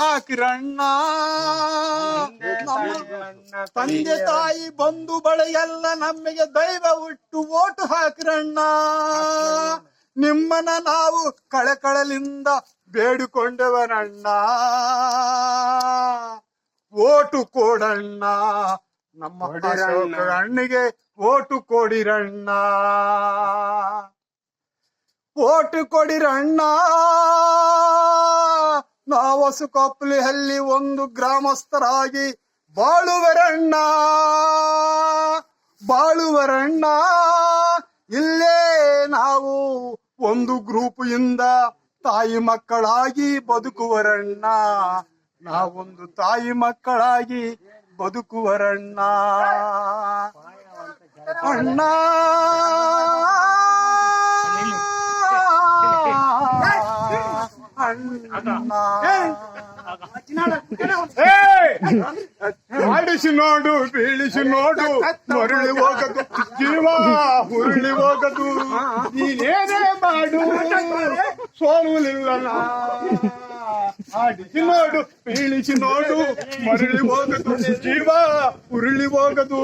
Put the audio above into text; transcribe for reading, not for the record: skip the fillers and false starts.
ಹಾಕಿರಣ್ಣ. ತಂದೆ ತಾಯಿ ಬಂಧು ಬಳೆಯೆಲ್ಲ ನಮಗೆ ದೈವ ಹುಟ್ಟು ಓಟು ಹಾಕಿರಣ್ಣ. ನಿಮ್ಮನ್ನ ನಾವು ಕಳಕಳಲಿಂದ ಬೇಡಿಕೊಂಡೆವನಣ್ಣ. ಓಟು ಕೊಡಣ್ಣ, ನಮ್ಮ ಅಣ್ಣಗೆ ಓಟು ಕೊಡಿರಣ್ಣ. ಓಟು ಕೊಡಿರಣ್ಣ. ನಾವು ಹೊಸಕೊಪ್ಪಲಿಯಲ್ಲಿ ಒಂದು ಗ್ರಾಮಸ್ಥರಾಗಿ ಬಾಳುವರಣ್ಣ. ಇಲ್ಲೇ ನಾವು ಒಂದು ಗ್ರೂಪ್ ಇಂದ ತಾಯಿ ಮಕ್ಕಳಾಗಿ ಬದುಕುವರಣ್ಣ. ನಾವೊಂದು ತಾಯಿ ಮಕ್ಕಳಾಗಿ ಬದುಕುವರಣ್ಣ. ಅಣ್ಣ ಆಡಿಸಿ ನೋಡು, ಬೀಳಿಸಿ ನೋಡು, ಮರಳಿ ಹೋಗದು ಜೀವ ಹುರುಳಿ ಹೋಗದು. ನೀನೇನೇ ಮಾಡು ಸೋಲುವುದಿಲ್ಲ. ಆಡಿಸಿ ನೋಡು, ಬೀಳಿಸಿ ನೋಡು, ಮರಳಿ ಹೋಗದು ಜೀವ ಹುರುಳಿ ಹೋಗದು.